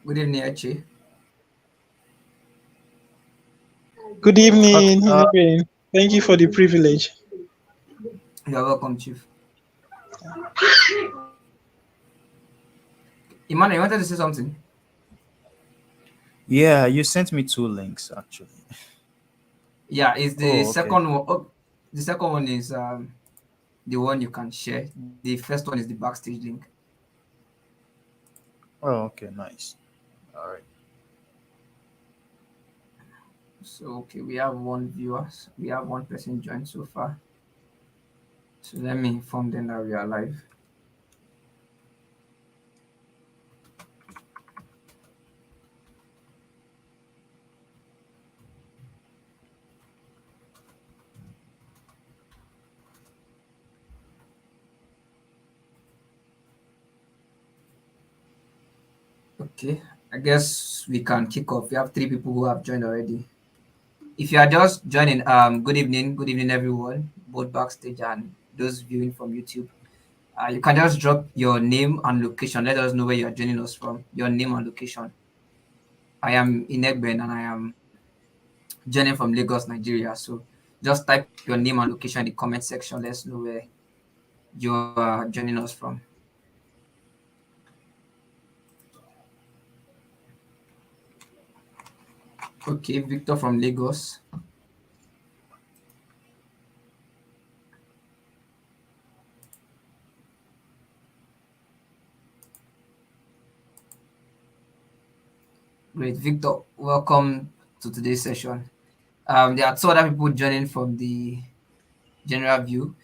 Good evening, Achi. Good Okay. evening, Helen. Thank you for the privilege. You're welcome, Chief. Emmanuel, you wanted to say something? Yeah, you sent me two links actually. Yeah, it's the Oh, okay. second one. Oh, the second one is the one you can share. The first one is the backstage link. Oh, okay, nice. All right. So okay, we have one viewer. We have one person joined so far. So let me inform them that we are live. Okay, I guess we can kick off. We have three people who have joined already. If you are just joining, good evening, everyone, both backstage and those viewing from YouTube. You can just drop your name and location. Let us know where you are joining us from. Your name and location. I am Inegben and I am joining from Lagos, Nigeria. So just type your name and location in the comment section. Let's know where you are joining us from. Okay, Victor from Lagos. Great, Victor. Welcome to today's session. There are two other people joining from the general view.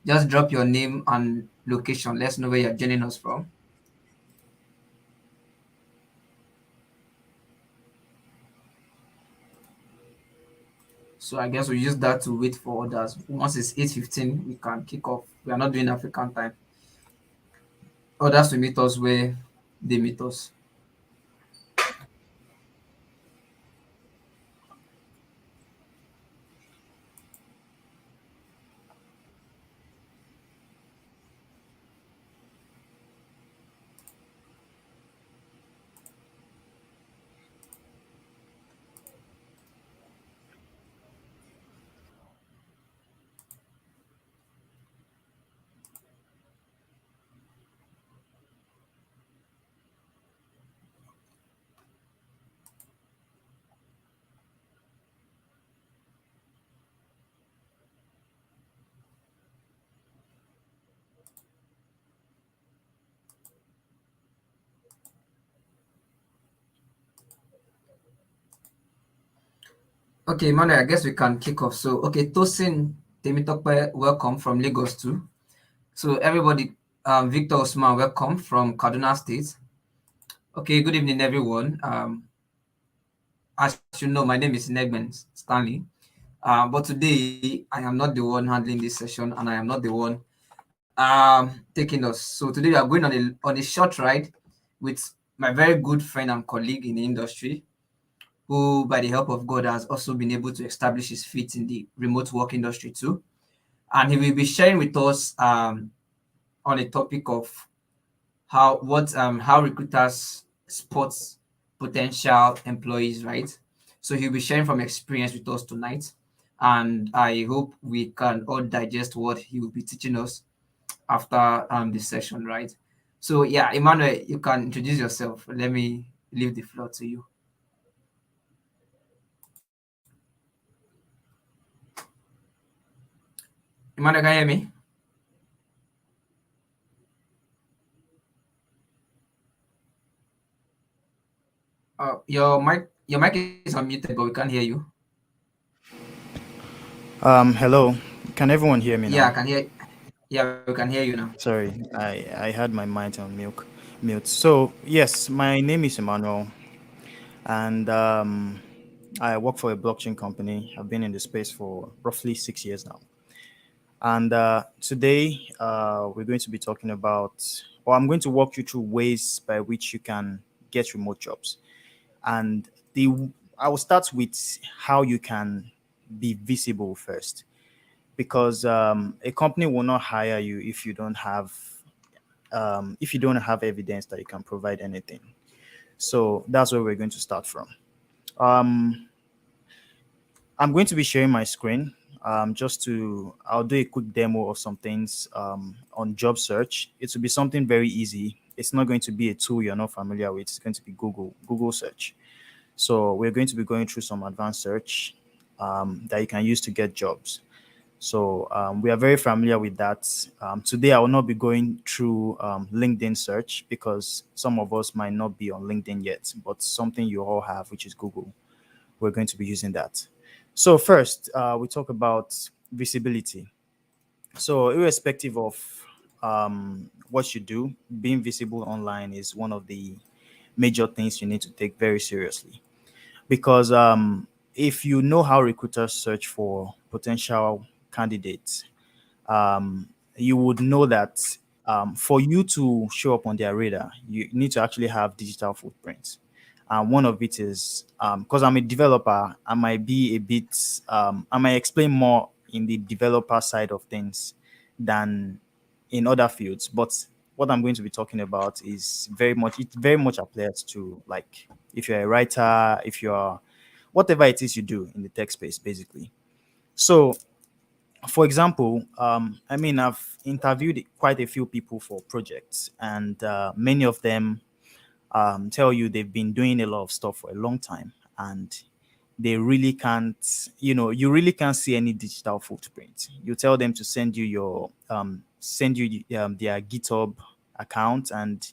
Just drop your name and location. Let's know where you're joining us from. So I guess we use that to wait for others. Once it's 8:15, we can kick off. We are not doing African time. Others will meet us where they meet us. Okay, Manuel, I guess we can kick off. So, okay, Tosin Temitope, welcome from Lagos too. So, everybody, Victor Osman, welcome from Kaduna State. Okay, good evening, everyone. As you know, my name is Negman Stanley. But today, I am not the one handling this session, and I am not the one taking us. So today we are going on a short ride with my very good friend and colleague in the industry, who, by the help of God, has also been able to establish his feet in the remote work industry too. And he will be sharing with us on a topic of how recruiters spot potential employees, right? So he'll be sharing from experience with us tonight, and I hope we can all digest what he will be teaching us after this session, right? So yeah, Emmanuel, you can introduce yourself. Let me leave the floor to you. Emmanuel, can you hear me? Your mic is unmuted, but we can't hear you. Hello. Can everyone hear me Yeah, I now? can hear. Yeah, we can hear you now. Sorry, I had my mic on mute. So yes, my name is Emmanuel, and I work for a blockchain company. I've been in the space for roughly 6 years now. And today we're going to be talking about, or I'm going to walk you through ways by which you can get remote jobs. And the I will start with how you can be visible first, because a company will not hire you if you don't have evidence that you can provide anything. So that's where we're going to start from. Um, I'm going to be sharing my screen I'll do a quick demo of some things on job search. It will be something very easy. It's not going to be a tool you're not familiar with. It's going to be Google search. So we're going to be going through some advanced search that you can use to get jobs. So we are very familiar with that. Today, I will not be going through LinkedIn search because some of us might not be on LinkedIn yet, but something you all have, which is Google. We're going to be using that. So first, we talk about visibility. So irrespective of what you do, being visible online is one of the major things you need to take very seriously because if you know how recruiters search for potential candidates, you would know that for you to show up on their radar, you need to actually have digital footprints. One of it is because I'm a developer, I might be a bit, I might explain more in the developer side of things than in other fields. But what I'm going to be talking about is it very much applies to like if you're a writer, if you're whatever it is you do in the tech space, basically. So for example, I mean, I've interviewed quite a few people for projects, and many of them tell you they've been doing a lot of stuff for a long time, and they really can't, you really can't see any digital footprint. You tell them to send you their GitHub account, and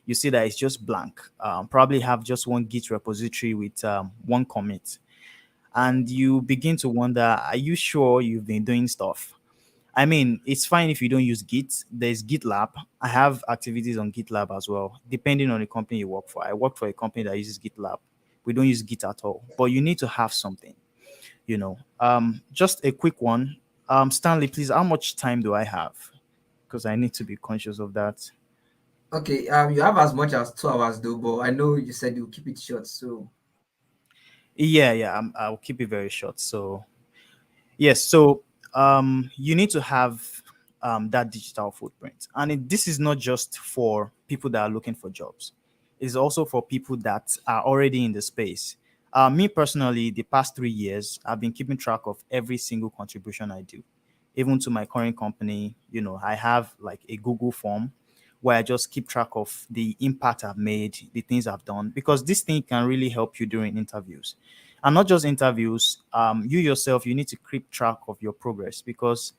you see that it's just blank. Probably have just one Git repository with one commit, and you begin to wonder, are you sure you've been doing stuff? I mean, it's fine if you don't use Git. There's GitLab. I have activities on GitLab as well, depending on the company you work for. I work for a company that uses GitLab. We don't use Git at all, but you need to have something, Just a quick one. Stanley, please, how much time do I have? Because I need to be conscious of that. Okay, you have as much as 2 hours though, but I know you said you'll keep it short. So Yeah, I'll keep it very short. So yes, so you need to have that digital footprint, and this is not just for people that are looking for jobs. It's also for people that are already in the space. Me personally, the past 3 years, I've been keeping track of every single contribution I do, even to my current company. I have like a Google form where I just keep track of the impact I've made, the things I've done, because this thing can really help you during interviews. And not just interviews, you yourself, you need to keep track of your progress because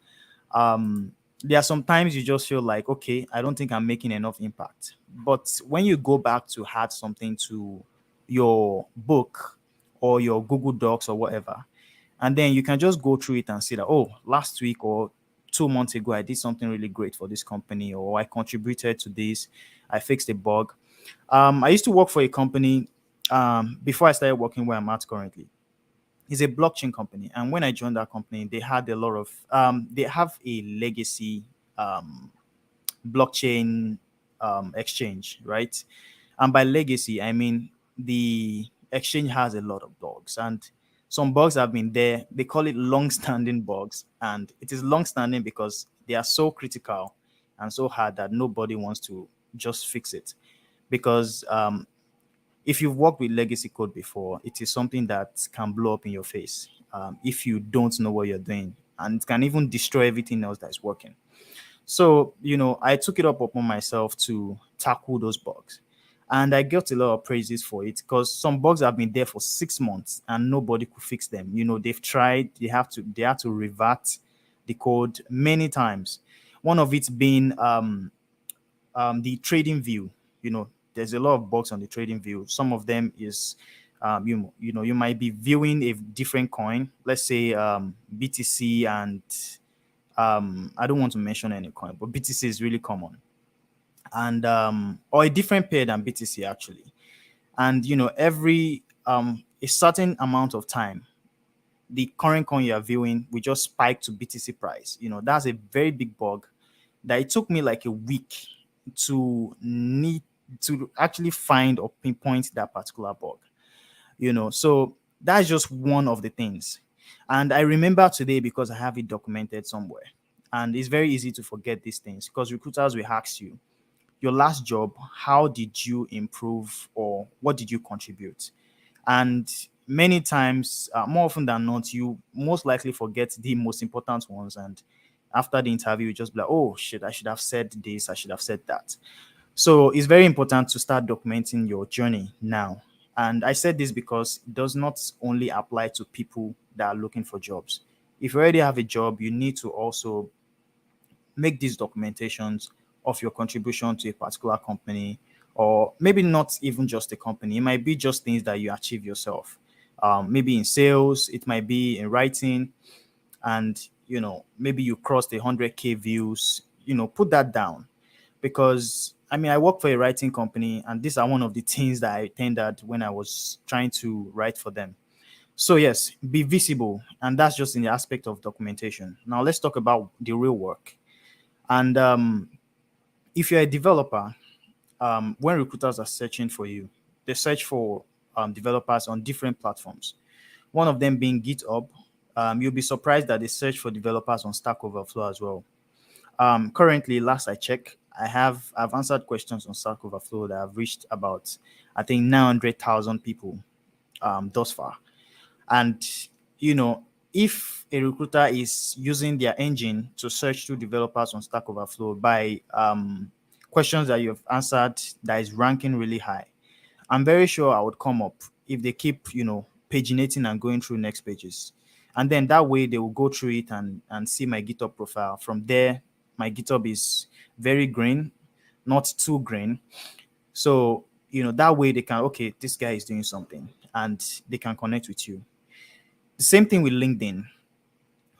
um, there are sometimes you just feel like, okay, I don't think I'm making enough impact. But when you go back to add something to your book or your Google Docs or whatever, and then you can just go through it and see that, oh, last week or 2 months ago, I did something really great for this company, or I contributed to this, I fixed a bug. I used to work for a company before I started working where I'm at currently. It's a blockchain company, and when I joined that company, they had a lot of they have a legacy um, blockchain exchange, right? And by legacy, I mean the exchange has a lot of bugs, and some bugs have been there. They call it long-standing bugs, and it is long-standing because they are so critical and so hard that nobody wants to just fix it. Because if you've worked with legacy code before, it is something that can blow up in your face if you don't know what you're doing, and it can even destroy everything else that's working. So, I took it up upon myself to tackle those bugs. And I got a lot of praises for it because some bugs have been there for 6 months and nobody could fix them. They've tried, they have to revert the code many times. One of it being the trading view. There's a lot of bugs on the trading view. Some of them is you might be viewing a different coin, let's say BTC, and I don't want to mention any coin, but BTC is really common, and or a different pair than BTC actually. And every a certain amount of time, the current coin you are viewing will just spike to BTC price. That's a very big bug that it took me like a week to actually find or pinpoint that particular bug. So that's just one of the things. And I remember today because I have it documented somewhere. And it's very easy to forget these things because recruiters will ask you, your last job, how did you improve or what did you contribute? And many times, more often than not, you most likely forget the most important ones. And after the interview, you just be like, oh shit, I should have said this, I should have said that. So it's very important to start documenting your journey now. And I said this because it does not only apply to people that are looking for jobs. If you already have a job, you need to also make these documentations of your contribution to a particular company, or maybe not even just a company. It might be just things that you achieve yourself. Maybe in sales, it might be in writing, and maybe you crossed 100K views. Put that down, because I mean I work for a writing company, and these are one of the things that I tendered when I was trying to write for them. So yes, be visible, and that's just in the aspect of documentation. Now let's talk about the real work. And if you're a developer, when recruiters are searching for you, they search for developers on different platforms. One of them being GitHub. You'll be surprised that they search for developers on Stack Overflow as well. Currently, last I checked, I've answered questions on Stack Overflow that have reached about, I think, 900,000 people thus far. And if a recruiter is using their engine to search through developers on Stack Overflow by questions that you've answered that is ranking really high, I'm very sure I would come up if they keep, paginating and going through next pages. And then that way they will go through it and see my GitHub profile. From there, my GitHub is very green, not too green. So, that way they can, okay, this guy is doing something, and they can connect with you. The same thing with LinkedIn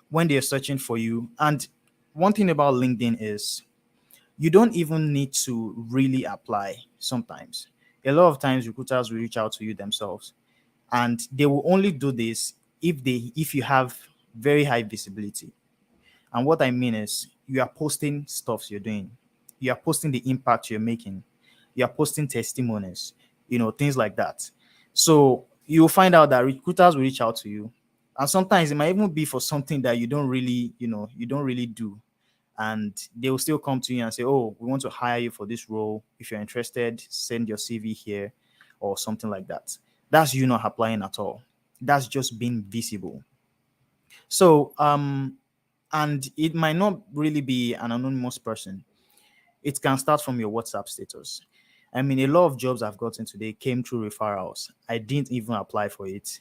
when they're searching for you. And one thing about LinkedIn is you don't even need to really apply sometimes. A lot of times recruiters will reach out to you themselves, and they will only do this if you have very high visibility. And what I mean is you are posting stuff you're doing. You are posting the impact you're making. You are posting testimonies, things like that. So you'll find out that recruiters will reach out to you. And sometimes it might even be for something that you don't really do. And they will still come to you and say, oh, we want to hire you for this role. If you're interested, send your CV here, or something like that. That's you not applying at all. That's just being visible. So, and it might not really be an anonymous person. It can start from your WhatsApp status. I mean, a lot of jobs I've gotten today came through referrals. I didn't even apply for it.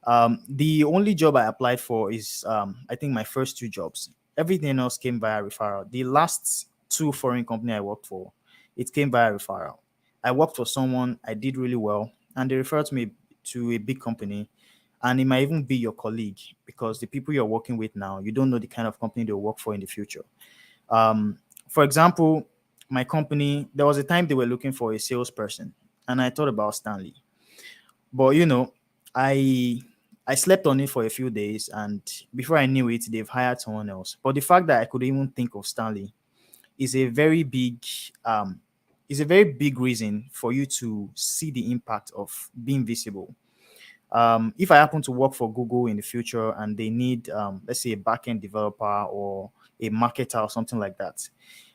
The only job I applied for is, I think, my first two jobs. Everything else came via referral. The last two foreign company I worked for, it came via referral. I worked for someone, I did really well, and they referred me to a big company. And it might even be your colleague, because the people you're working with now, you don't know the kind of company they'll work for in the future. For example, my company, there was a time they were looking for a salesperson, and I thought about Stanley. But I slept on it for a few days, and before I knew it, they've hired someone else. But the fact that I could even think of Stanley is a very big reason for you to see the impact of being visible. If I happen to work for Google in the future and they need, let's say, a backend developer or a marketer or something like that,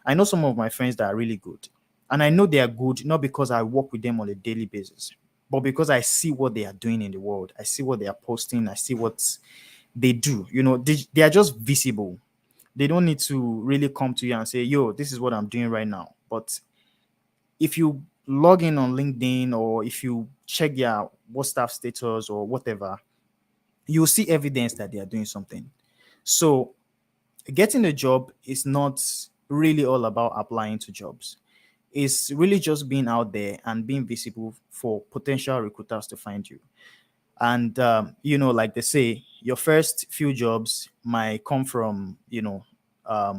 I know some of my friends that are really good. And I know they are good not because I work with them on a daily basis, but because I see what they are doing in the world. I see what they are posting. I see what they do. They are just visible. They don't need to really come to you and say, yo, this is what I'm doing right now. But if you log in on LinkedIn, or if you check their WhatsApp status or whatever, you'll see evidence that they are doing something. So getting a job is not really all about applying to jobs. It's really just being out there and being visible for potential recruiters to find you. And like they say, your first few jobs might come from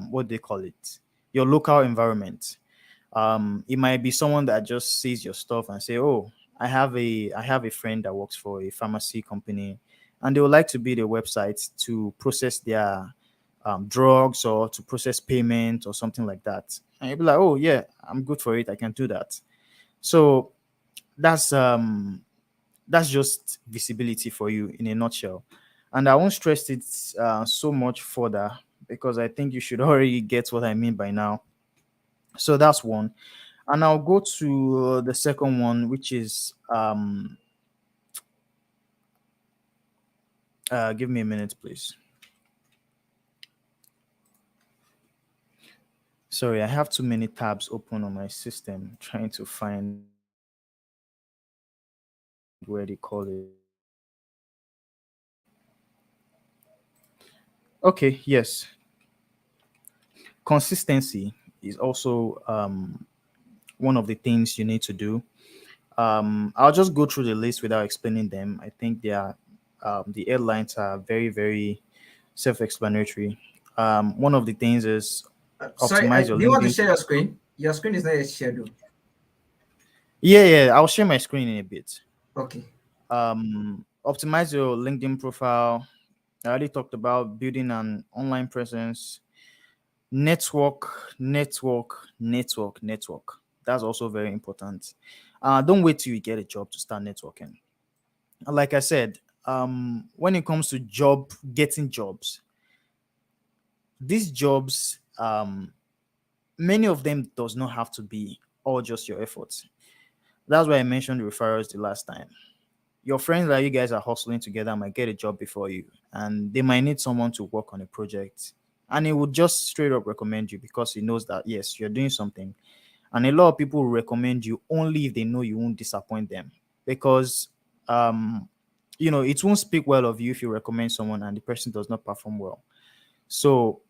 what they call it, your local environment. It might be someone that just sees your stuff and say, oh, I have a friend that works for a pharmacy company, and they would like to build a website to process their drugs, or to process payment or something like that. And you'll be like, oh yeah, I'm good for it, I can do that. So that's just visibility for you in a nutshell. And I won't stress it so much further, because I think you should already get what I mean by now. So that's one. And I'll go to the second one, which is give me a minute, please. Sorry, I have too many tabs open on my system trying to find where they call it. Okay, yes. Consistency is also one of the things you need to do. I'll just go through the list without explaining them. I think they are the airlines are very, very self-explanatory. One of the things is Sorry, optimize your do you want to LinkedIn. share your screen? Your screen is not yet shared, though. Yeah, I'll share my screen in a bit. Okay. Optimize your LinkedIn profile. I already talked about building an online presence. Network. That's also very important. Don't wait till you get a job to start networking. Like I said, when it comes to getting jobs, these jobs, many of them does not have to be all just your efforts. That's why I mentioned referrals the last time. Your friends that you guys are hustling together might get a job before you, and they might need someone to work on a project, and he would just straight up recommend you because he knows that yes, you're doing something. And a lot of people will recommend you only if they know you won't disappoint them, because um it won't speak well of you if you recommend someone and the person does not perform well. So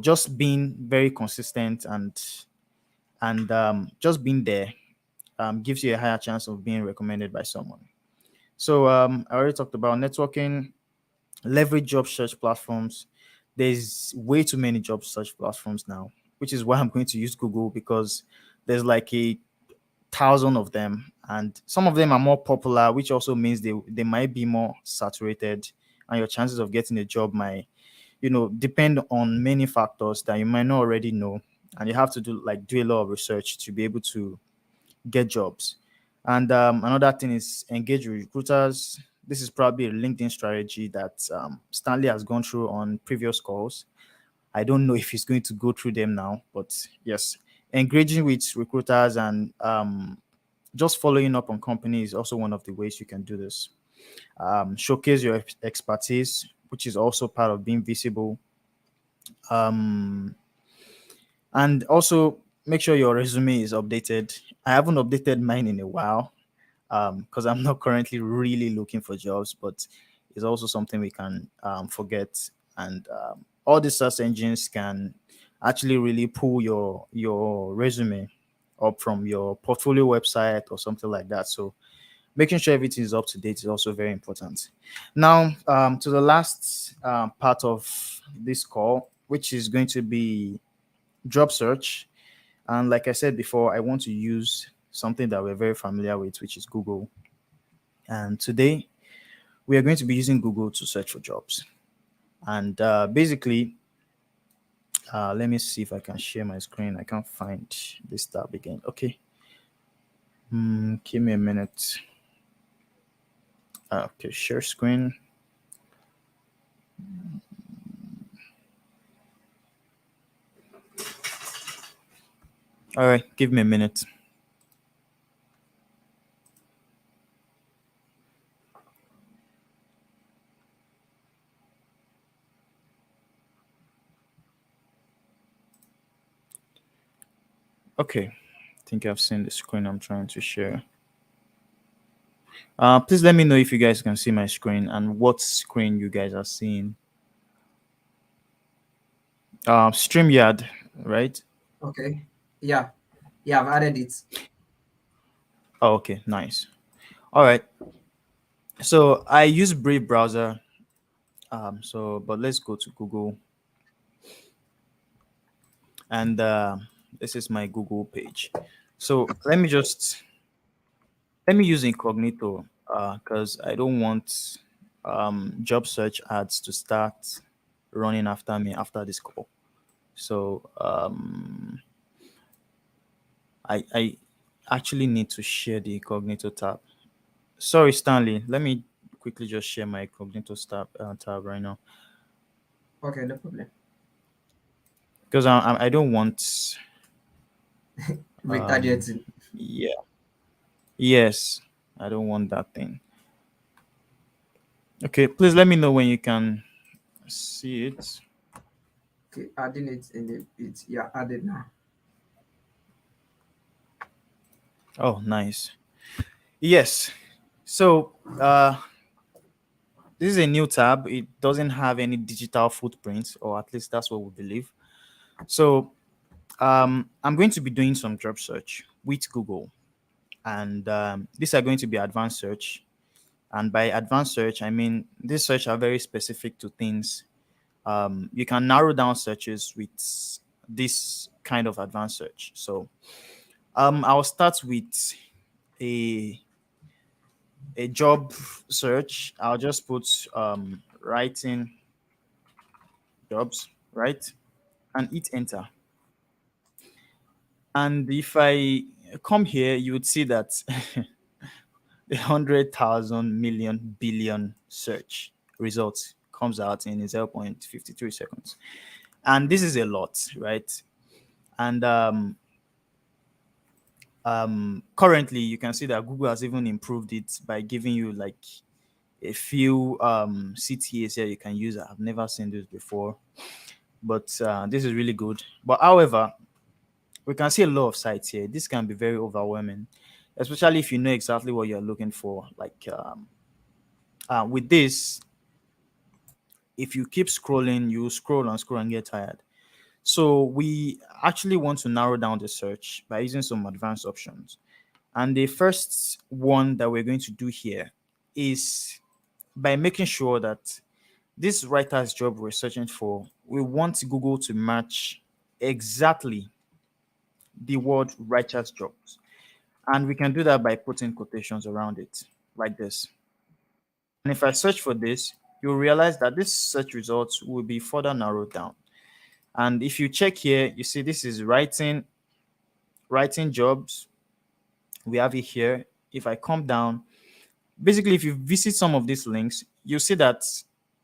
just being very consistent and just being there gives you a higher chance of being recommended by someone. So I already talked about networking. Leverage job search platforms. There's way too many job search platforms now, which is why I'm going to use Google, because there's like a thousand of them, and some of them are more popular, which also means they might be more saturated, and your chances of getting a job might depend on many factors that you might not already know, and you have to do a lot of research to be able to get jobs. And another thing is engage with recruiters. This is probably a LinkedIn strategy that Stanley has gone through on previous calls. I don't know if he's going to go through them now, but yes, engaging with recruiters and just following up on companies is also one of the ways you can do this. Showcase your expertise, which is also part of being visible. Um, and also make sure your resume is updated. I haven't updated mine in a while because I'm not currently really looking for jobs, but it's also something we can forget. And all the search engines can actually really pull your resume up from your portfolio website or something like that. So making sure everything is up to date is also very important. Now, to the last part of this call, which is going to be job search. And like I said before, I want to use something that we're very familiar with, which is Google. And today, we are going to be using Google to search for jobs. And basically, let me see if I can share my screen. I can't find this tab again. Okay. Give me a minute. Okay, share screen. All right, give me a minute. Okay, I think I've seen the screen I'm trying to share. Please let me know if you guys can see my screen and what screen you guys are seeing. StreamYard, right? Okay. Yeah. Yeah, I've added it. Oh, okay, nice. All right. So I use Brave browser. But let's go to Google, and this is my Google page. So let me use incognito because I don't want job search ads to start running after me after this call. So I actually need to share the incognito tab. Sorry, Stanley. Let me quickly just share my incognito tab right now, Okay, no problem. because I don't want Retargeting. Yeah. Yes. I don't want that thing. Okay, please let me know when you can see it. Okay, adding it in the it. Yeah, added now. Oh, nice. Yes. So, this is a new tab. It doesn't have any digital footprint, or at least that's what we believe. So, I'm going to be doing some job search with Google, and these are going to be advanced search. And by advanced search, I mean these search are very specific to things. You can narrow down searches with this kind of advanced search. So, I'll start with a a job search. I'll just put writing jobs, right? And hit enter. And if I come here, you would see that the 100,000 million billion search results comes out in 0.53 seconds. And this is a lot, right? And currently, you can see that Google has even improved it by giving you like a few CTAs here you can use. I've never seen this before, but this is really good. But however, we can see a lot of sites here. This can be very overwhelming, especially if you know exactly what you're looking for. Like with this, if you keep scrolling, you scroll and scroll and get tired. So we actually want to narrow down the search by using some advanced options. And the first one that we're going to do here is by making sure that this writer's job we're searching for, we want Google to match exactly the word writer's jobs. And we can do that by putting quotations around it, like this. And if I search for this, you'll realize that this search results will be further narrowed down. And if you check here, you see this is writing jobs. We have it here. If I come down, basically, if you visit some of these links, you see that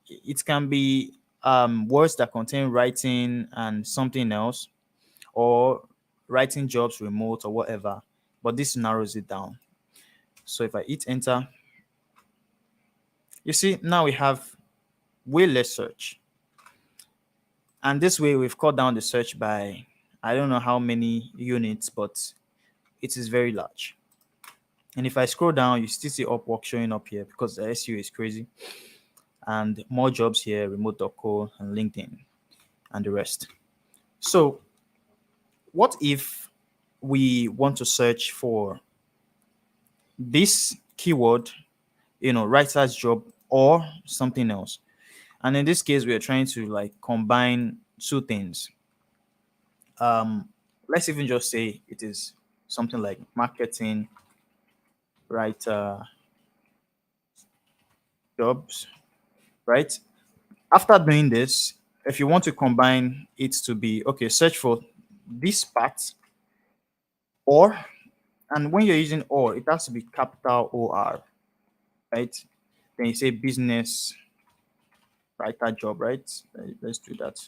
it can be words that contain writing and something else, or writing jobs remote or whatever. But this narrows it down. So if I hit enter, you see now we have way less search. And this way we've cut down the search by I don't know how many units, but it is very large. And if I scroll down, you still see Upwork showing up here because the SEO is crazy. And more jobs here, remote.co and LinkedIn and the rest. So what if we want to search for this keyword, writer's job or something else? And in this case, we are trying to like combine two things. Let's even just say it is something like marketing writer jobs, right? After doing this, if you want to combine it to be okay, search for this part or, and when you're using or, it has to be capital OR, right? Then you say business writer job, right? Let's do that.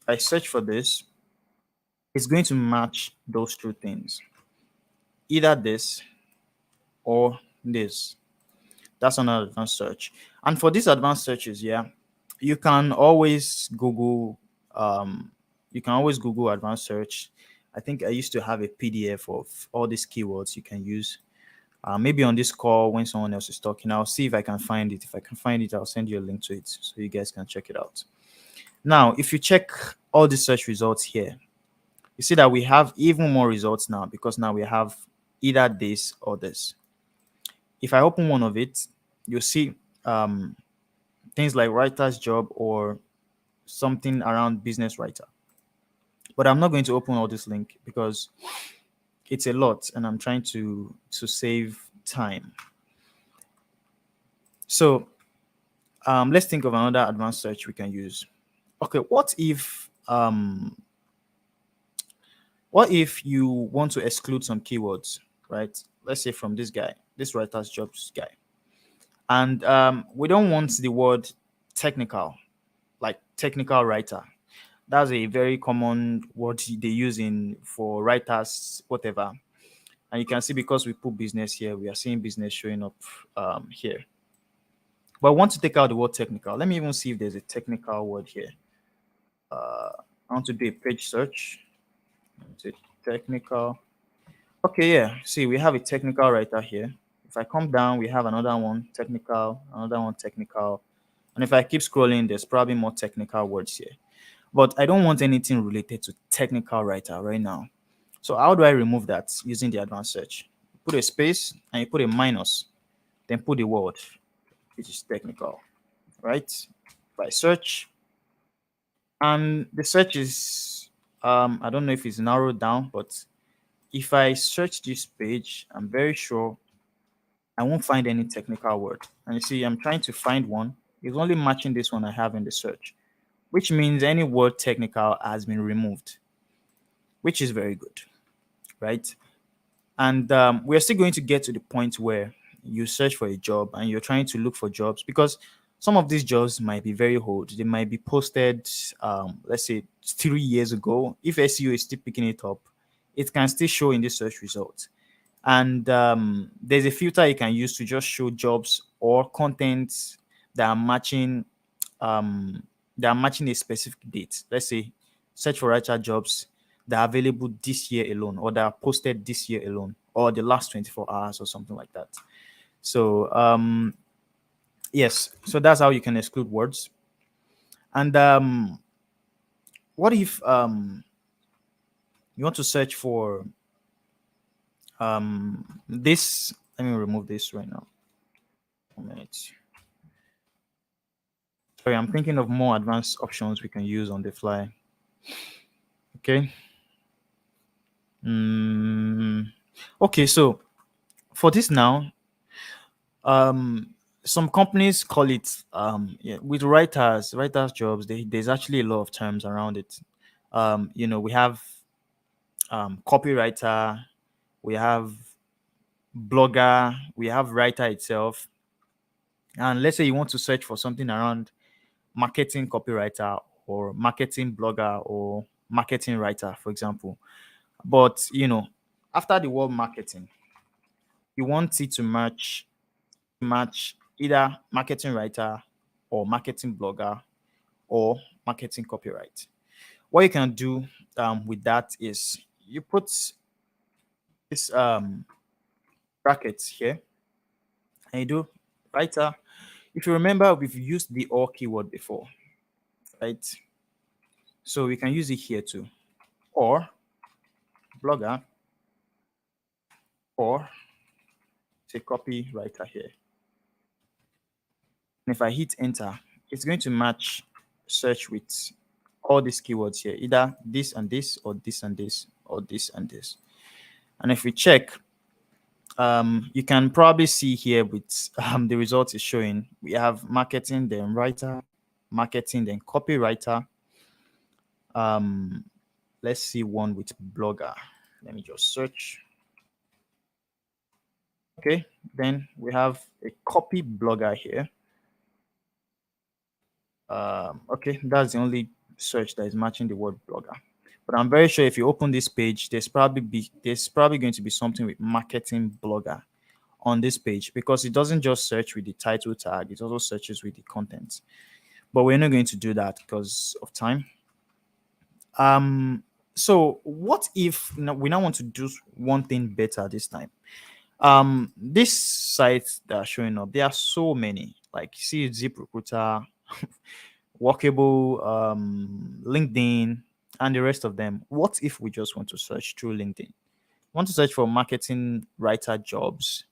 I search for this, it's going to match those two things, either this or this. That's another advanced search. And for these advanced searches, yeah, you can always Google advanced search. I think I used to have a PDF of all these keywords you can use. Maybe on this call when someone else is talking, I'll see if I can find it. If I can find it, I'll send you a link to it so you guys can check it out. Now, if you check all the search results here, you see that we have even more results now because now we have either this or this. If I open one of it, you'll see things like writer's job or something around business writer. But I'm not going to open all this link because it's a lot and I'm trying to save time. So let's think of another advanced search we can use. Okay, what if you want to exclude some keywords, right? Let's say from this guy, this writer's jobs guy. And we don't want the word technical, like technical writer. That's a very common word they use in for writers, whatever. And you can see because we put business here, we are seeing business showing up here. But I want to take out the word technical. Let me even see if there's a technical word here. I want to do a page search. It's a technical. Okay, yeah. See, we have a technical writer here. If I come down, we have another one, technical, another one, technical. And if I keep scrolling, there's probably more technical words here. But I don't want anything related to technical writer right now. So how do I remove that using the advanced search? Put a space and you put a minus, then put the word, which is technical, right? If I search, and the search is, I don't know if it's narrowed down, but if I search this page, I'm very sure I won't find any technical word. And you see, I'm trying to find one. It's only matching this one I have in the search, which means any word technical has been removed, which is very good, right? And we're still going to get to the point where you search for a job and you're trying to look for jobs, because some of these jobs might be very old. They might be posted, let's say 3 years ago. If SEO is still picking it up, it can still show in the search results. And there's a filter you can use to just show jobs or contents that are matching a specific date. Let's say search for writer jobs that are available this year alone, or that are posted this year alone, or the last 24 hours or something like that. So yes, so that's how you can exclude words. And what if you want to search for this? Let me remove this right now. 1 minute. Sorry, I'm thinking of more advanced options we can use on the fly. Okay. Okay, so for this now, some companies call it with writers jobs. There's actually a lot of terms around it. We have copywriter, we have blogger, we have writer itself. And let's say you want to search for something around marketing copywriter or marketing blogger or marketing writer, for example. But after the word marketing, you want it to match either marketing writer or marketing blogger or marketing copyright. What you can do with that is you put this brackets here and you do writer. If you remember, we've used the or keyword before, right? So we can use it here too. Or blogger, or say copywriter here. And if I hit enter, it's going to match search with all these keywords here, either this and this, or this and this, or this and this. And if we check, you can probably see here with the results is showing, we have marketing, then writer, marketing, then copywriter. Let's see one with blogger. Let me just search. Okay, then we have a copy blogger here. Okay, that's the only search that is matching the word blogger. But I'm very sure if you open this page, there's probably going to be something with marketing blogger on this page, because it doesn't just search with the title tag, it also searches with the content. But we're not going to do that because of time. So what if we now want to do one thing better this time? These sites that are showing up, there are so many, like see ZipRecruiter, Workable, LinkedIn, and the rest of them. What if we just want to search through LinkedIn? Want to search for marketing writer jobs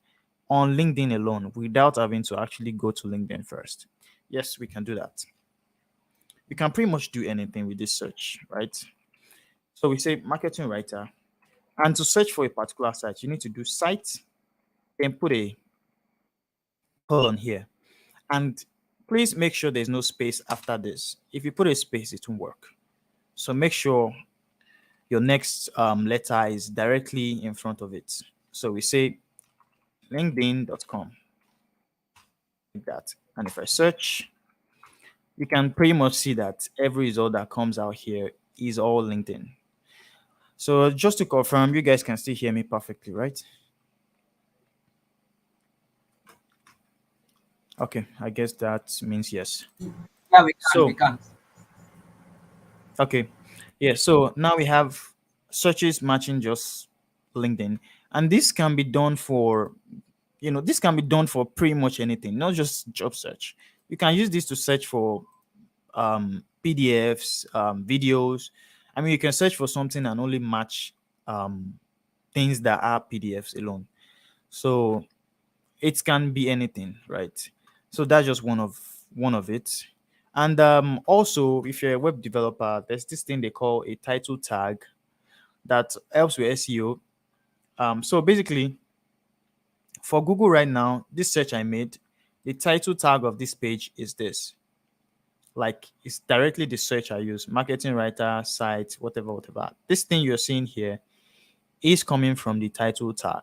on LinkedIn alone without having to actually go to LinkedIn first? Yes, we can do that. You can pretty much do anything with this search, right? So we say marketing writer, and to search for a particular site, you need to do site, then put a colon here. And please make sure there's no space after this. If you put a space, it won't work. So make sure your next letter is directly in front of it. So we say linkedin.com, like that. And if I search, you can pretty much see that every result that comes out here is all LinkedIn. So just to confirm, you guys can still hear me perfectly, right? Okay, I guess that means yes. Yeah, we can. We So, can. okay. Yeah, so now we have searches matching just LinkedIn. And this can be done for, this can be done for pretty much anything, not just job search. You can use this to search for PDFs, videos. I mean, you can search for something and only match um, things that are PDFs alone. So it can be anything, right? So that's just one of it. And also, if you're a web developer, there's this thing they call a title tag that helps with SEO. So basically, for Google right now, this search I made, the title tag of this page is this. Like it's directly the search I use, marketing writer, site, whatever, whatever. This thing you're seeing here is coming from the title tag.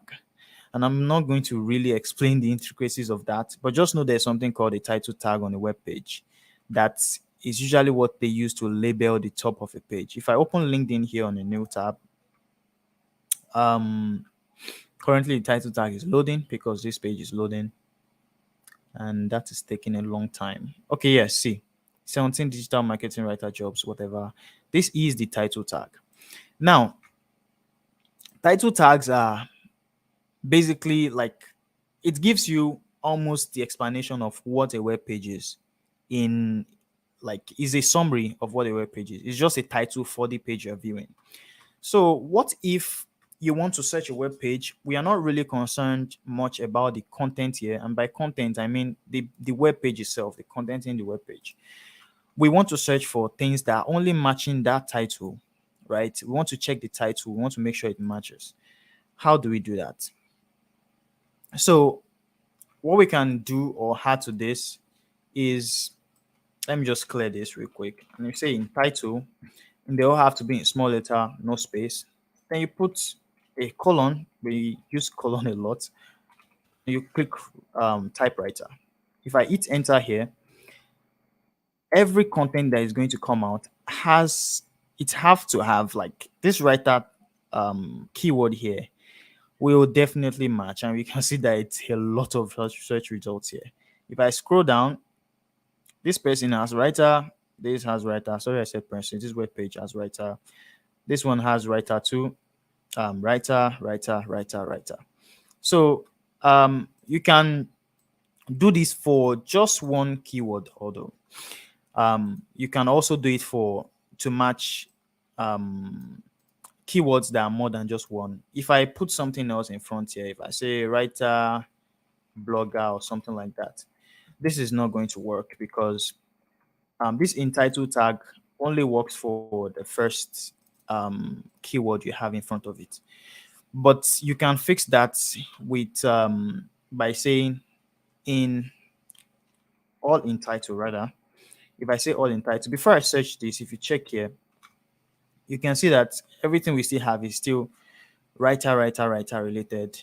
And I'm not going to really explain the intricacies of that, but just know there's something called a title tag on a web page. That is usually what they use to label the top of a page. If I open LinkedIn here on a new tab, um, currently the title tag is loading because this page is loading, and that is taking a long time. Okay, yes, see, 17 digital marketing writer jobs, whatever. This is the title tag. Now, title tags are basically like it gives you almost the explanation of what a web page is in like is a summary of what a web page is. It's just a title for the page you're viewing. So what if you want to search a web page? We are not really concerned much about the content here, and by content I mean the web page itself, the content in the web page. We want to search for things that are only matching that title, right? We want to check the title, we want to make sure it matches. How do we do that? So what we can do or add to this is, let me just clear this real quick. And you say in title, and they all have to be in small letter, no space. Then you put a colon. We use colon a lot. And you click typewriter. If I hit enter here, every content that is going to come out has it have to have like this writer keyword here will definitely match, and we can see that it's a lot of search results here. If I scroll down, this person has writer, this has writer. Sorry, I said person. This web page has writer. This one has writer too. Writer, writer, writer, writer. So you can do this for just one keyword, although you can also do it for to match keywords that are more than just one. If I put something else in front here, if I say writer, blogger, or something like that, this is not going to work because this entitled tag only works for the first keyword you have in front of it. But you can fix that with by saying in all in title rather. If I say all in title, before I search this, if you check here, you can see that everything we still have is still writer, writer, writer related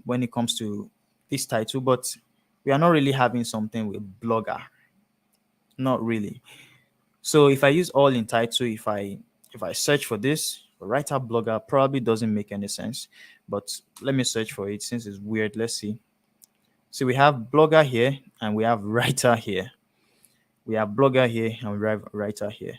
when it comes to this title, but we are not really having something with blogger. Not really. So if I use all in title, if I search for this, writer blogger probably doesn't make any sense. But let me search for it since it's weird. Let's see. So we have blogger here and we have writer here. We have blogger here and we have writer here.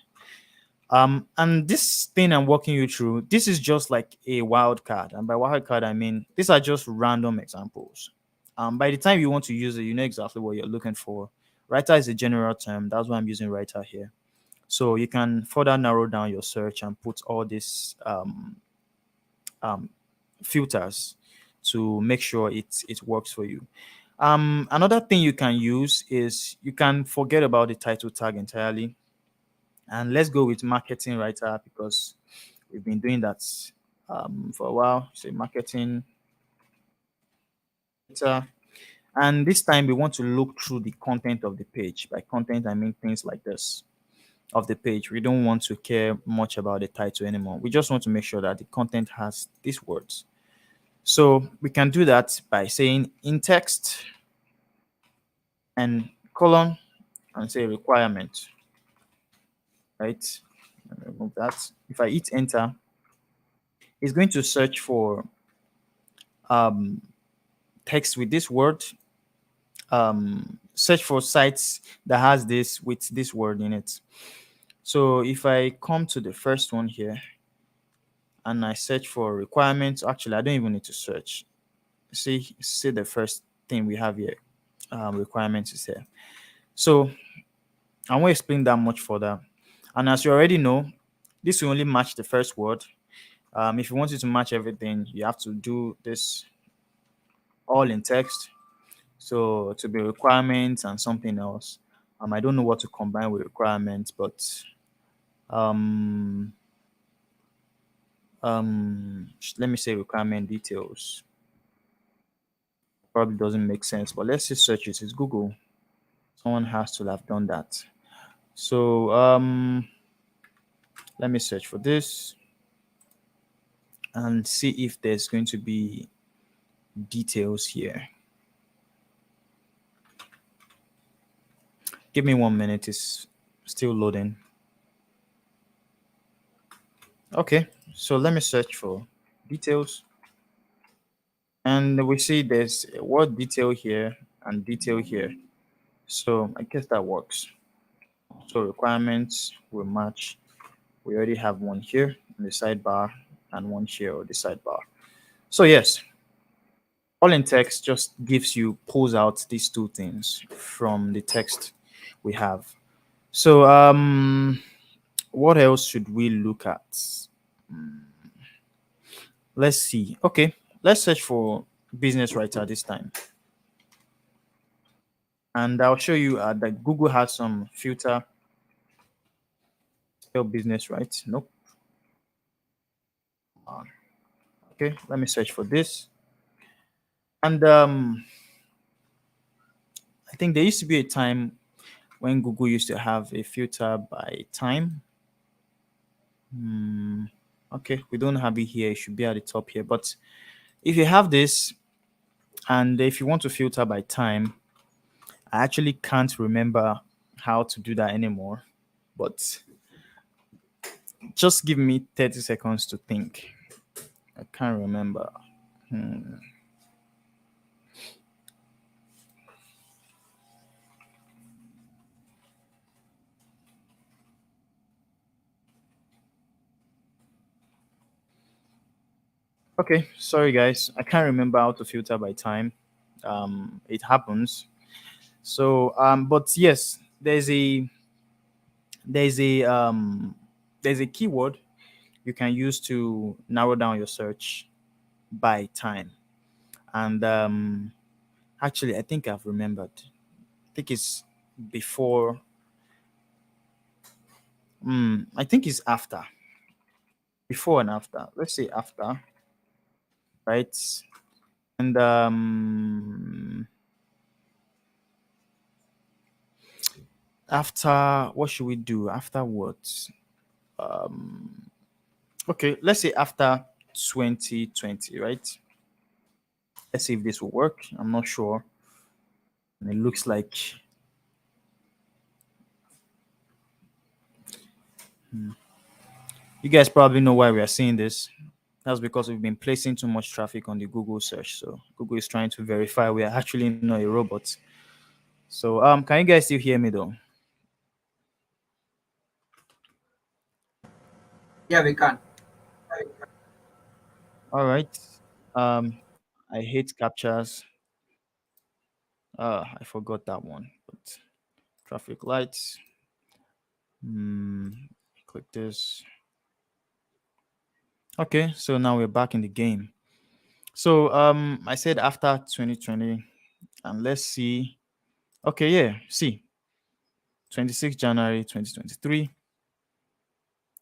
And this thing I'm walking you through, this is just like a wild card. And by wild card, I mean these are just random examples. By the time you want to use it, you know exactly what you're looking for. Writer is a general term. That's why I'm using writer here. So you can further narrow down your search and put all these filters to make sure it works for you. Another thing you can use is you can forget about the title tag entirely, and let's go with marketing writer because we've been doing that for a while. Say marketing writer, and this time we want to look through the content of the page. By content, I mean things like this of the page. We don't want to care much about the title anymore. We just want to make sure that the content has these words. So we can do that by saying in text and colon and say requirement, right? Remove that. If I hit enter, it's going to search for um, text with this word. Search for sites that has this with this word in it. So if I come to the first one here and I search for requirements, actually I don't even need to search. See the first thing we have here, requirements is here. So I won't explain that much further. And as you already know, this will only match the first word. If you want it to match everything, you have to do this all in text. So to be requirements and something else. I don't know what to combine with requirements, but um, let me say requirement details. Probably doesn't make sense, but let's just search it. It's Google. Someone has to have done that. So let me search for this and see if there's going to be details here. Give me 1 minute, it's still loading. Okay, so let me search for details. And we see there's a word detail here and detail here. So I guess that works. So requirements will match. We already have one here in the sidebar and one here on the sidebar. So yes, all in text just gives you, pulls out these two things from the text we have. So what else should we look at? Let's see. Okay, let's search for business writer this time. And I'll show you that Google has some filter. Spell business right? Nope. Okay, let me search for this. And I think there used to be a time when Google used to have a filter by time. Okay, we don't have it here. It should be at the top here. But if you have this, and if you want to filter by time, I actually can't remember how to do that anymore. But just give me 30 seconds to think. I can't remember. Okay, sorry guys, I can't remember how to filter by time. It happens. So, but yes, there's a there's a keyword you can use to narrow down your search by time. And actually, I think I've remembered. I think it's before. I think it's after. Before and after. Let's say after, right? And after, what should we do afterwards? Okay, let's say after 2020, right? Let's see if this will work. I'm not sure. And it looks like you guys probably know why we are seeing this. That's because we've been placing too much traffic on the Google search. So Google is trying to verify we are actually not a robot. So can you guys still hear me though? Yeah, we can. All right. I hate captchas. I forgot that one. But traffic lights. Click this. Okay, so now we're back in the game. So I said after 2020, and let's see. Okay, yeah, see. 26 January 2023,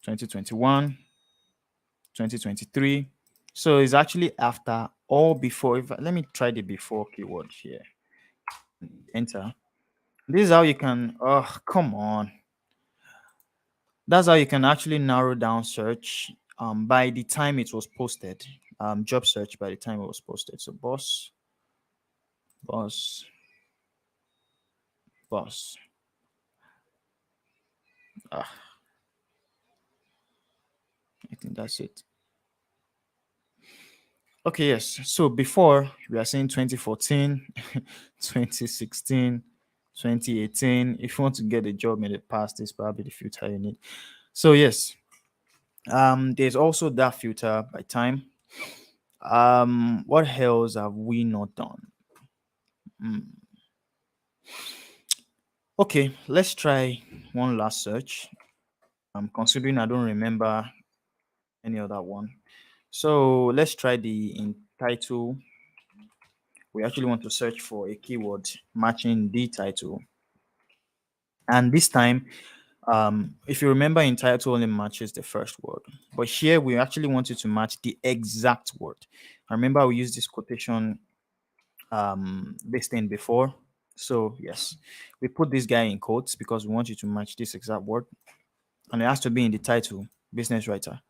2021, 2023. So it's actually after or before. Let me try the before keyword here. Enter. This is how you can, oh, come on. That's how you can actually narrow down search by the time it was posted. Job search by the time it was posted. So boss. I think that's it. Okay, yes. So before we are saying 2014, 2016, 2018. If you want to get a job in the past, it's probably the filter you need. So yes, there's also that filter by time. What else have we not done? Okay, let's try one last search. Considering I don't remember any other one. So let's try the in title. We actually want to search for a keyword matching the title. And this time, if you remember, in title only matches the first word. But here we actually wanted to match the exact word. I remember we used this quotation this thing before. So yes, we put this guy in quotes because we want you to match this exact word. And it has to be in the title, business writer.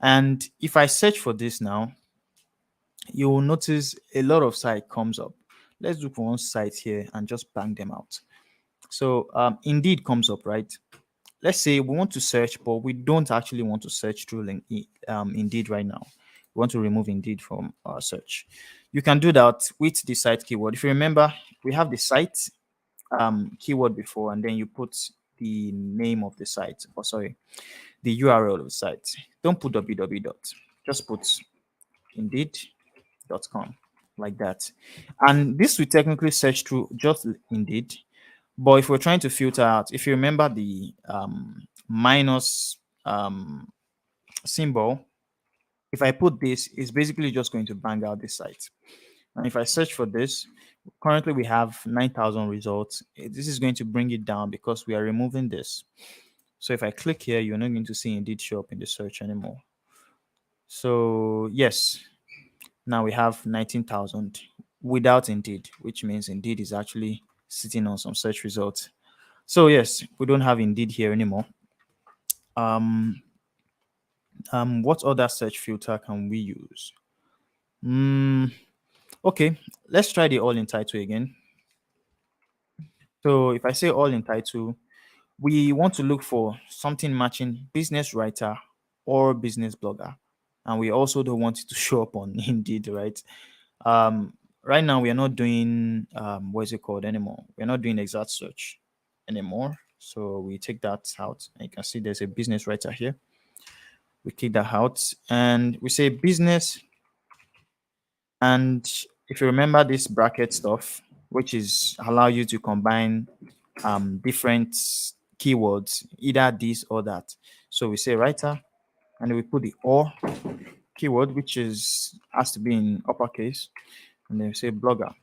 And if I search for this now, you will notice a lot of site comes up. Let's look for one site here and just bang them out. So Indeed comes up, right? Let's say we want to search, but we don't actually want to search through Indeed right now. We want to remove Indeed from our search. You can do that with the site keyword. If you remember, we have the site keyword before, and then you put the name of the site, or sorry, the URL of the site. Don't put www dot, just put indeed.com like that. And this will technically search through just Indeed. But if we're trying to filter out, if you remember the minus symbol, if I put this, it's basically just going to bang out this site. And if I search for this, currently we have 9,000 results. This is going to bring it down because we are removing this. So if I click here, you're not going to see Indeed show up in the search anymore. So yes, now we have 19,000 without Indeed, which means Indeed is actually sitting on some search results. So yes, we don't have Indeed here anymore. What other search filter can we use? Okay, let's try the all in title again. So if I say all in title, we want to look for something matching business writer or business blogger. And we also don't want it to show up on Indeed, right? Right now we are not doing what is it called anymore? We're not doing exact search anymore. So we take that out, and you can see there's a business writer here. We click that out and we say business. And if you remember this bracket stuff, which is allow you to combine different keywords, either this or that. So we say writer, and we put the or keyword, which is has to be in uppercase, and then we say blogger.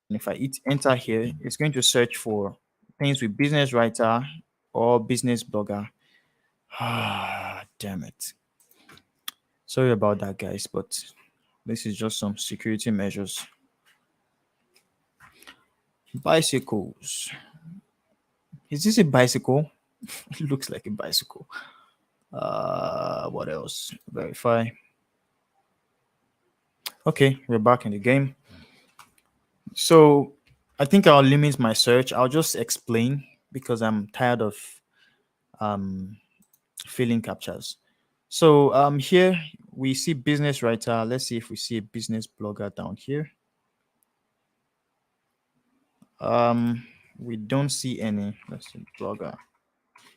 And if I hit enter here, it's going to search for things with business writer or business blogger. Ah, damn it. Sorry about that, guys, but this is just some security measures. Bicycles. Is this a bicycle? It looks like a bicycle. What else? Verify. Okay, we're back in the game. So I think I'll limit my search. I'll just explain because I'm tired of filling captchas. So here we see business writer. Let's see if we see a business blogger down here. We don't see any. Let's see blogger.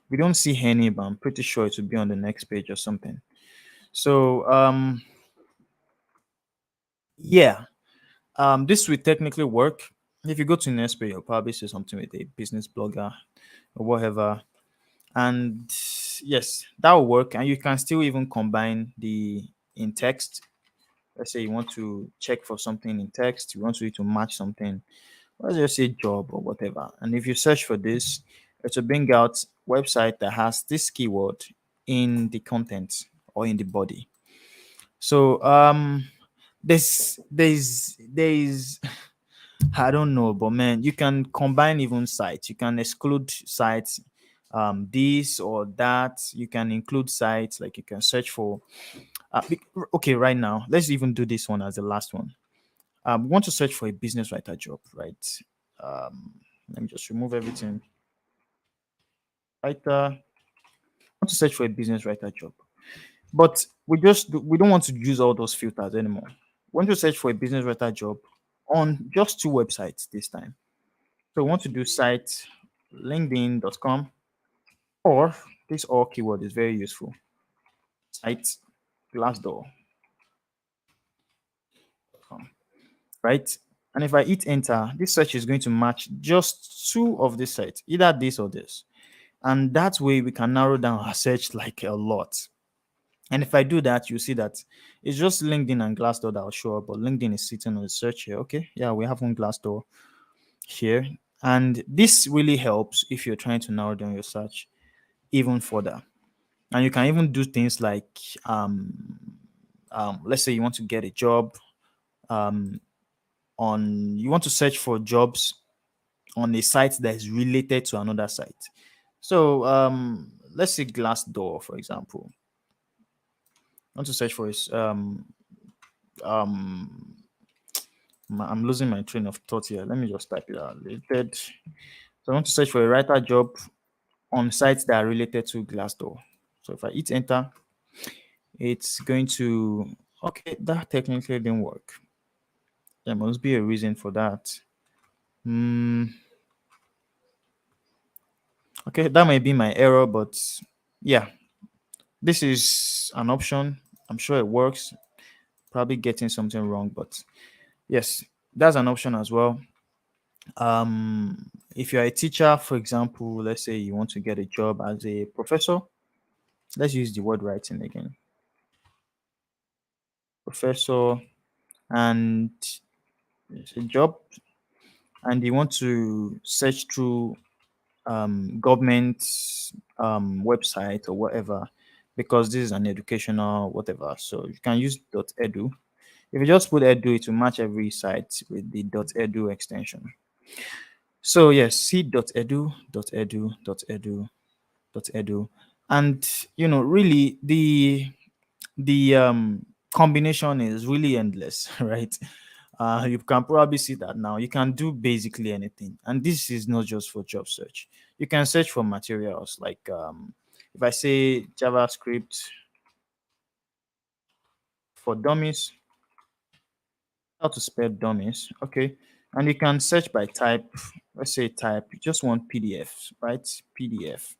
We don't see any, but I'm pretty sure it will be on the next page or something. So yeah, this will technically work. If you go to the next page, you'll probably see something with a business blogger or whatever. And yes, that will work. And you can still even combine the in text. Let's say you want to check for something in text, you want to match something. Let's just say job or whatever. And if you search for this, it will bring out website that has this keyword in the content or in the body. So there's I don't know, but man, you can combine even sites. You can exclude sites, this or that. You can include sites, like you can search for. Okay, right now, let's even do this one as the last one. We want to search for a business writer job, right? Let me just remove everything. Writer. want to search for a business writer job, but we don't want to use all those filters anymore. We want to search for a business writer job on just two websites this time. So we want to do site linkedin.com, or this all keyword is very useful. Site Glassdoor.com, right? And if I hit enter, this search is going to match just two of these sites, either this or this. And that way we can narrow down our search like a lot. And if I do that, you see that it's just LinkedIn and Glassdoor that will show up, but LinkedIn is sitting on the search here. Okay, yeah, we have one Glassdoor here. And this really helps if you're trying to narrow down your search even further. And you can even do things like, let's say you want to get a job, you want to search for jobs on a site that is related to another site. So let's say Glassdoor, for example. I want to search for his I'm losing my train of thought here. Let me just type it out. Related. So I want to search for a writer job on sites that are related to Glassdoor. So if I hit enter, it's going to, okay, that technically didn't work. There must be a reason for that. Okay, that might be my error, but yeah, this is an option. I'm sure it works. Probably getting something wrong, but yes, that's an option as well. If you're a teacher, for example, let's say you want to get a job as a professor, let's use the word writing again. Professor, and it's a job, and you want to search through government website or whatever, because this is an educational whatever. So you can use .edu. If you just put edu, it will match every site with the .edu extension. So yes, see .edu, .edu, .edu, .edu, and really the combination is really endless, right? You can probably see that now. You can do basically anything, and this is not just for job search. You can search for materials like if I say JavaScript for dummies, how to spell dummies, okay, and you can search by type. Let's say type, you just want PDF, right? PDF.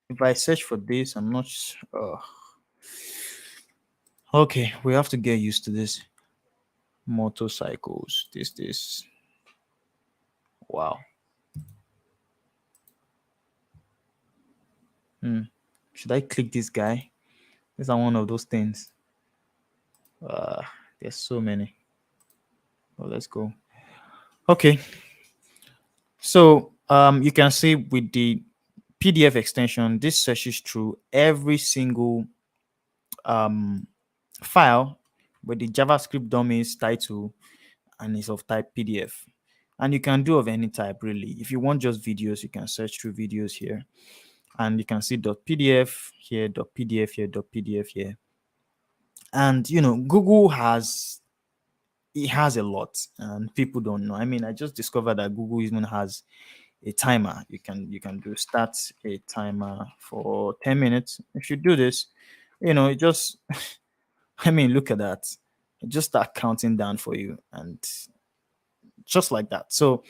If I search for this, I'm not okay, we have to get used to this. Motorcycles, this wow. Should I click this guy? These are one of those things. There's so many. Well, let's go. Okay, so you can see with the PDF extension, this searches through every single file with the JavaScript dummies title, and is of type PDF. And you can do of any type really. If you want just videos, you can search through videos here, and you can see .pdf here, .pdf here, .pdf here. And Google has a lot, and people don't know. I mean, I just discovered that Google even has a timer. You can do start a timer for 10 minutes. If you do this, it just I mean, look at that. It just start counting down for you, and just like that. So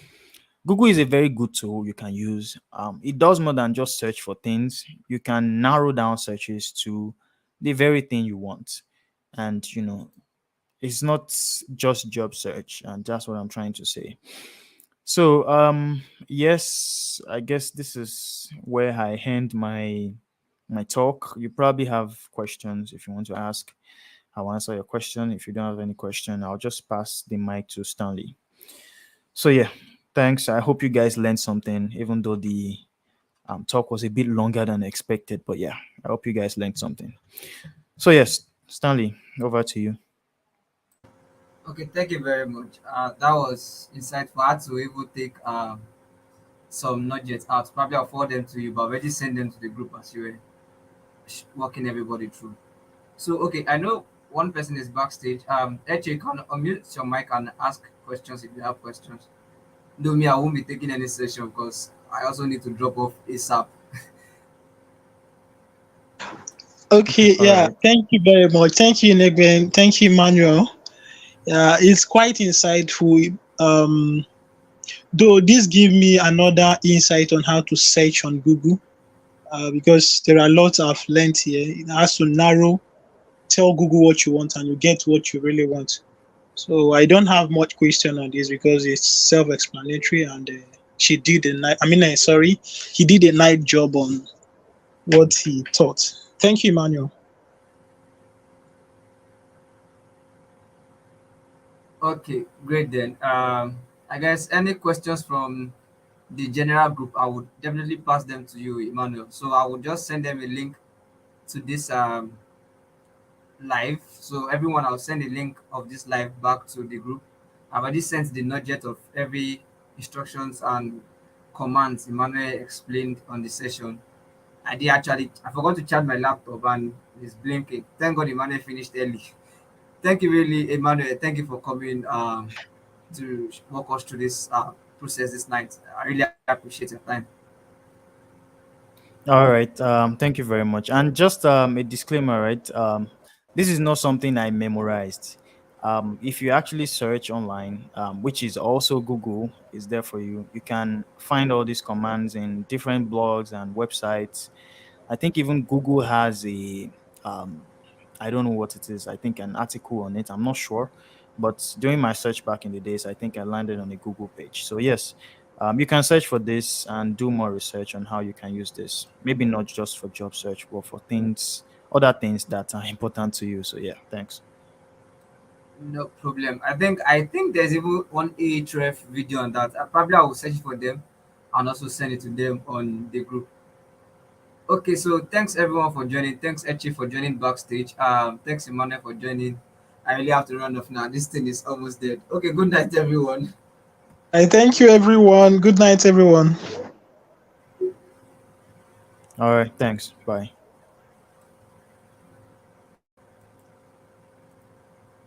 Google is a very good tool you can use. It does more than just search for things. You can narrow down searches to the very thing you want. And it's not just job search, and that's what I'm trying to say. So yes, I guess this is where I end my talk. You probably have questions. If you want to ask, I'll answer your question. If you don't have any question, I'll just pass the mic to Stanley. So yeah, thanks. I hope you guys learned something, even though the talk was a bit longer than expected. But yeah, I hope you guys learned something. So yes, Stanley, over to you. Okay, thank you very much. That was insightful. I had to even take some nuggets out. Probably I'll forward them to you, but already send them to the group as you were walking everybody through. So, okay, I know one person is backstage. Eche, you can unmute your mic and ask questions if you have questions. No, me, I won't be taking any session because I also need to drop off ASAP. Okay, All yeah. right. Thank you very much. Thank you, Negben. Thank you, Manuel. Yeah, it's quite insightful. Though this give me another insight on how to search on Google, because there are lots I've learned here. It has to narrow, tell Google what you want, and you get what you really want. So I don't have much question on this because it's self-explanatory, and she did a night. I mean, sorry, he did a nice job on what he taught. Thank you, Manuel. Okay, great then. I guess any questions from the general group, I would definitely pass them to you, Emmanuel. So I will just send them a link to this live. So everyone, I'll send a link of this live back to the group. I've already sent the nugget of every instructions and commands Emmanuel explained on the session. I forgot to charge my laptop and it's blinking. Thank God Emmanuel finished early. Thank you really, Emmanuel. Thank you for coming to walk us through this process this night. I really appreciate your time. All right. Thank you very much. And just a disclaimer, right? This is not something I memorized. If you actually search online, which is also Google, is there for you. You can find all these commands in different blogs and websites. I think even Google has a um, I don't know what it is. I think an article on it. I'm not sure, but during my search back in the days, I think I landed on a Google page. So yes, you can search for this and do more research on how you can use this. Maybe not just for job search, but for things, other things that are important to you. So yeah, thanks. No problem. I think there's even one Ahref video on that. Probably I will search for them and also send it to them on the group. Okay, so thanks everyone for joining. Thanks Echi for joining backstage. Thanks Emmanuel for joining. I really have to run off now. This thing is almost dead. Okay, good night everyone. I thank you, everyone. Good night, everyone. All right, thanks. Bye.